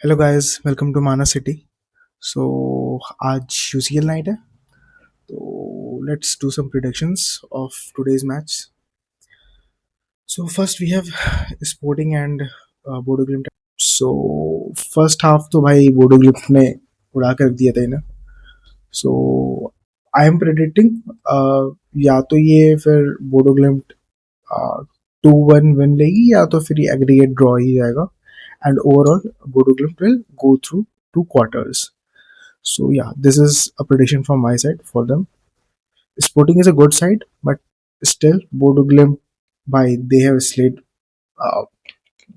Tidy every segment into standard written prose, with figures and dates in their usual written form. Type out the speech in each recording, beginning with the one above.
Hello guys, welcome to Man City. So आज UCL night है, तो let's do some predictions of today's match. So first we have Sporting and Bodo Glimt. So first half तो भाई बोडो ग्लिम्ट ने उड़ा कर दिया था इन्हें। सो आई एम प्रेडिक्टिंग या तो ये फिर बोडो ग्लिम्ट 2-1 विन लेगी या तो फिर एग्रीगेट ड्रॉ ही जाएगा। And overall Bodo Glimt will go through to quarters. So yeah, this is a prediction from my side for them. Sporting is a good side, but still, Bodo Glimt by they have slayed uh,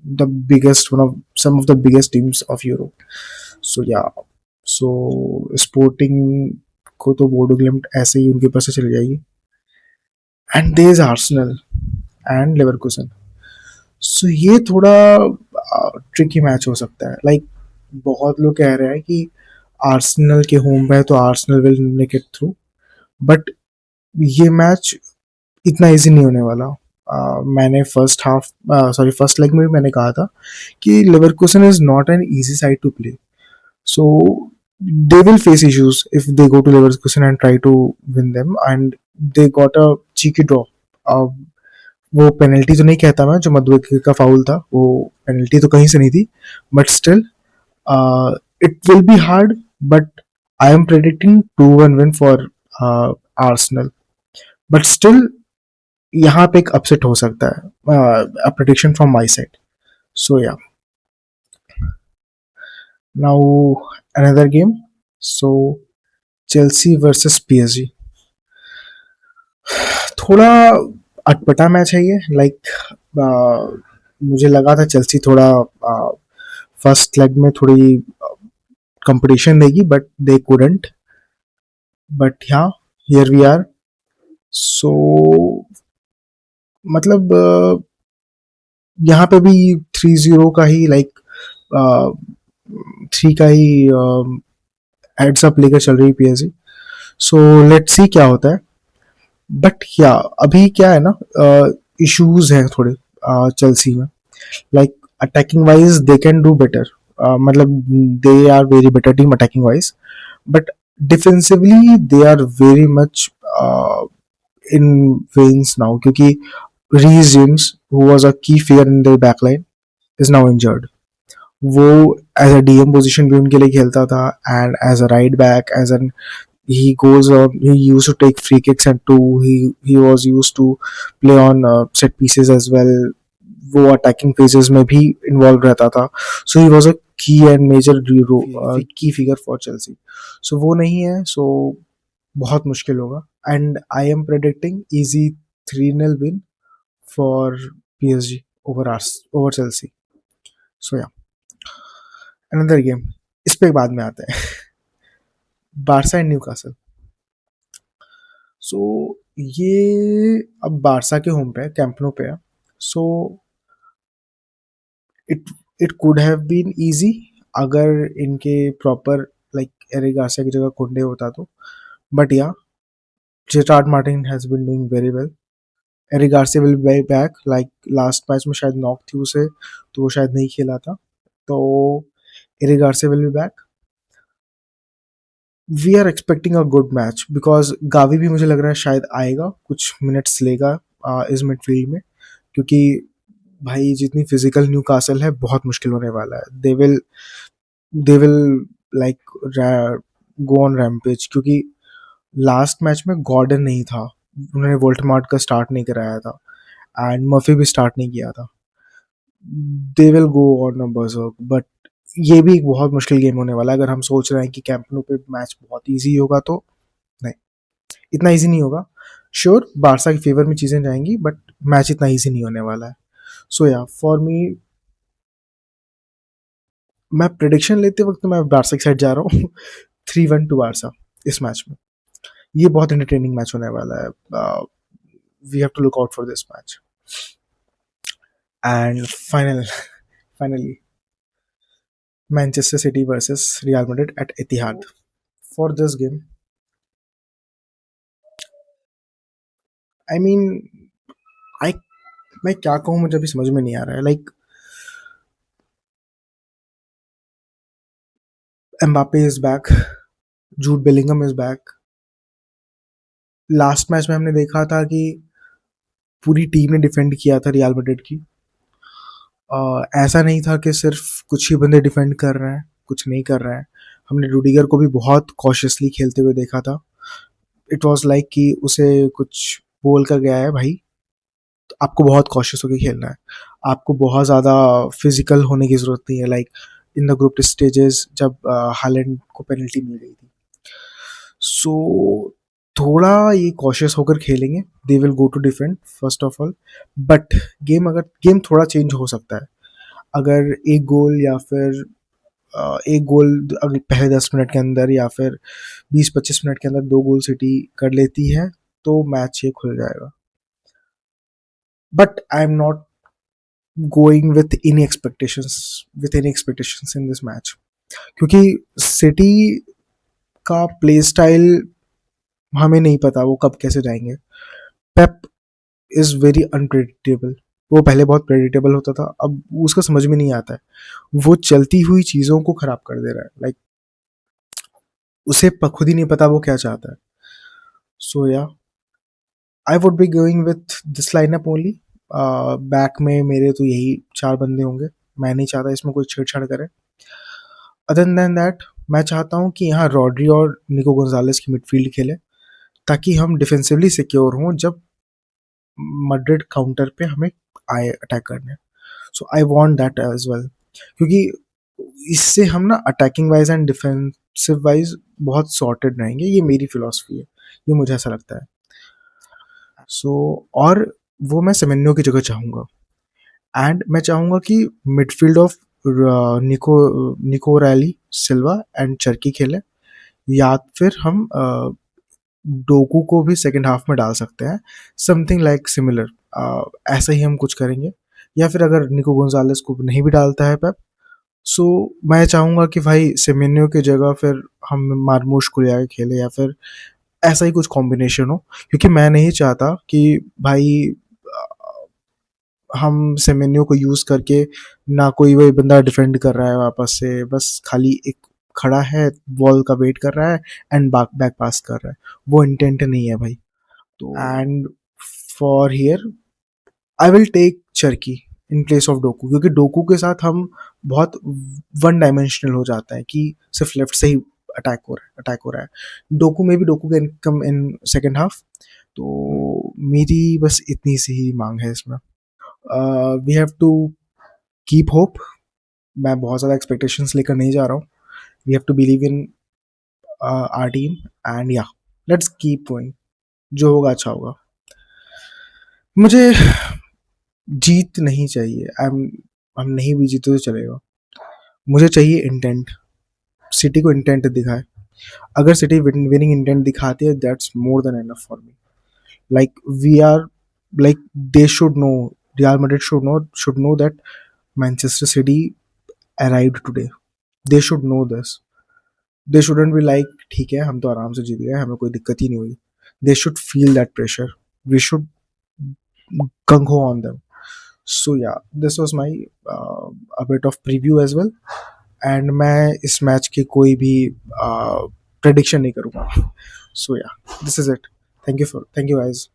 the biggest one of some of the biggest teams of Europe. So yeah, so Sporting को तो बोडो ग्लिम्ट ऐसे ही उनके पास से चली जाएगी. And there is Arsenal and Leverkusen. So ये थोड़ा tricky match हो सकता है. लाइक बहुत लोग कह रहे हैं कि आर्सेनल के होम पे है तो Arsenal will make it through. But ये मैच इतना इजी नहीं होने वाला. मैंने first half sorry first leg में भी मैंने कहा था कि Leverkusen is not an easy side to play. So they will face issues if they go to Leverkusen and try to win them, and they got a cheeky draw. uh, वो penalty तो नहीं कहता मैं, जो मधुके का foul था वो penalty तो कहीं से नहीं थी. But still it will be hard. But I am predicting 2-1 win for Arsenal. But still यहाँ पे एक अपसेट हो सकता है. A prediction from my side. So ya, now another game. So Chelsea versus PSG. थोड़ा अटपटा मैच है ये. मुझे लगा था चेल्सी थोड़ा फर्स्ट लेग में थोड़ी कंपटीशन देगी, बट दे कुडंट. बट हाँ, हियर वी आर. सो मतलब यहाँ पे भी 3-0 का ही थ्री का ही हेड्स अप लेकर चल रही पीएसजी. सो लेट्स सी क्या होता है. बट या अभी क्या है ना, इश्यूज हैं थोड़े चेल्सी में. Like attacking wise they can do better. मतलब they are very better team attacking wise. But defensively they are very much in veins now, क्योंकि Reece James who was a key figure in the backline is now injured. वो as a DM position भी उनके लिए खेलता था, and as a right back, as an he goes on, he used to take free kicks and too he was used to play on set pieces as well. वो attacking phases में भी involve रहता था. सो ही was a key and major key figure for Chelsea. So वो नहीं है. So बहुत मुश्किल होगा. And I am predicting easy 3-0 win for PSG over Chelsea. So ya, another game. इस पे बाद में आते हैं. Barça and Newcastle. सो ये अब बारसा के होम पे है, कैंप नो पे है. So it it could have been easy अगर इनके प्रॉपर लाइक एरिक गार्सिया की जगह कुंडे होता तो. But yeah, Gerard Martin has been doing very well. Eric Garcia will be back. Like last match में शायद नॉक थी उसे, तो वो शायद नहीं खेला था. तो Eric Garcia will be back. We are expecting a good match because Gavi भी मुझे लग रहा है शायद आएगा, कुछ मिनट्स लेगा इस मिडफील्ड में. क्योंकि भाई जितनी फिजिकल न्यू कासल है, बहुत मुश्किल होने वाला है. They will like go on rampage. क्योंकि लास्ट मैच में गॉर्डन नहीं था, उन्होंने वोल्टमार्ट का स्टार्ट नहीं कराया था, एंड मर्फी भी स्टार्ट नहीं किया था. They will go on a berserk. But ये भी एक बहुत मुश्किल गेम होने वाला है. अगर हम सोच रहे हैं कि कैंप नो पे मैच बहुत इजी होगा, तो नहीं, इतना इजी नहीं होगा. श्योर बारसा के फेवर में चीजें जाएंगी, बट मैच इतना इजी नहीं होने वाला है. सो या, फॉर मी, मैं प्रिडिक्शन लेते वक्त मैं बारसा की साइड जा रहा हूँ. 3-1 टू बारसा इस मैच में. ये बहुत एंटरटेनिंग मैच होने वाला है. We have to look out for this match. And finally Manchester City versus Real Madrid at Etihad. For this game, I mean, I मैं क्या कहूँ, मुझे अभी समझ में नहीं आ रहा है. Like Mbappe is back, Jude Bellingham is back. Last match में हमने देखा था कि पूरी टीम ने डिफेंड किया था रियल मैड्रिड की। ऐसा नहीं था कि सिर्फ कुछ ही बंदे डिफेंड कर रहे हैं, कुछ नहीं कर रहे हैं। हमने रूडिगर को भी बहुत कॉशियसली खेलते हुए देखा था। इट वाज लाइक कि उसे कुछ बोल कर गया है, भाई तो आपको बहुत कॉशियस होकर खेलना है, आपको बहुत ज़्यादा फिजिकल होने की ज़रूरत नहीं है। Like in the group stages जब हालैंड को पेनल्टी मिल गई थी, सो थोड़ा ये कॉशियस होकर खेलेंगे। They will go to defend first of all, but game थोड़ा चेंज हो सकता है अगर एक गोल या फिर एक गोल अगर पहले 10 मिनट के अंदर या फिर 20-25 मिनट के अंदर 2 गोल सिटी कर लेती है तो मैच ये खुल जाएगा। But I am not going with any expectations in this match, क्योंकि सिटी का प्ले स्टाइल हमें नहीं पता वो कब कैसे जाएंगे। पेप इज वेरी अनप्रेडिक्टेबल। वो पहले बहुत प्रेडिक्टेबल होता था, अब उसका समझ में नहीं आता है। वो चलती हुई चीज़ों को खराब कर दे रहा है। लाइक उसे खुद ही नहीं पता वो क्या चाहता है। सो या I would be going with this lineup only. Back में मेरे तो यही 4 बंदे होंगे। मैं नहीं चाहता इसमें कोई छेड़छाड़ करे। अदर देन दैट मैं चाहता हूँ कि यहाँ रॉड्री और निको गोंजालेस की मिडफील्ड खेले, ताकि हम डिफेंसिवली सिक्योर हों जब मैड्रिड काउंटर पे हमें आए अटैक करने। So I want that as well, क्योंकि इससे हम ना attacking wise and defensive wise बहुत सॉर्टेड रहेंगे। ये मेरी फिलॉसफी है, ये मुझे ऐसा लगता है। सो और वो मैं सेमेन्यो की जगह चाहूँगा। एंड मैं चाहूँगा कि मिडफील्ड ऑफ निको निको रैली सिल्वा एंड चर्की खेले, या फिर हम डोकू को भी सेकेंड हाफ में डाल सकते हैं, समथिंग लाइक सिमिलर। ऐसा ही हम कुछ करेंगे। या फिर अगर निको गोंजालेस को नहीं भी डालता है पेप, सो मैं चाहूँगा कि भाई सेमेन्यो की जगह फिर हम मार्मूश को ले आके खेले, या फिर ऐसा ही कुछ कॉम्बिनेशन हो। क्योंकि मैं नहीं चाहता कि भाई हम सेमेन्यो को यूज़ करके ना कोई वही बंदा डिफेंड कर रहा है वापस से, बस खाली एक खड़ा है, बॉल का वेट कर रहा है एंड बैक पास कर रहा है। वो इंटेंट नहीं है भाई। तो and for here I will take Cherki in place of Doku, क्योंकि डोकू के साथ हम बहुत वन डायमेंशनल हो जाता है कि सिर्फ लेफ्ट से ही अटैक हो रहा है। Doku can come in second half. तो मेरी बस इतनी सी ही मांग है इसमें। We have to keep hope. मैं बहुत ज़्यादा एक्सपेक्टेशंस लेकर नहीं जा रहा हूँ। We have to believe in our team and yeah let's keep going. जो होगा अच्छा होगा। मुझे जीत नहीं चाहिए। हम नहीं भी जीते तो चलेगा। मुझे चाहिए इंटेंट। सिटी को इंटेंट दिखाए। अगर सिटी विनिंग इंटेंट दिखाती है, that's more than enough for me. Like we are like they should know, Real Madrid should know that Manchester City arrived today. They should know this. They shouldn't be like ठीक है हम तो आराम से जीत गए, हमें कोई दिक्कत ही नहीं हुई। They should feel that pressure. We should gung ho on them. So yeah, this was my a bit of preview as well. And मैं इस मैच की कोई भी प्रेडिक्शन नहीं करूँगा। सो या this is it. Thank you guys.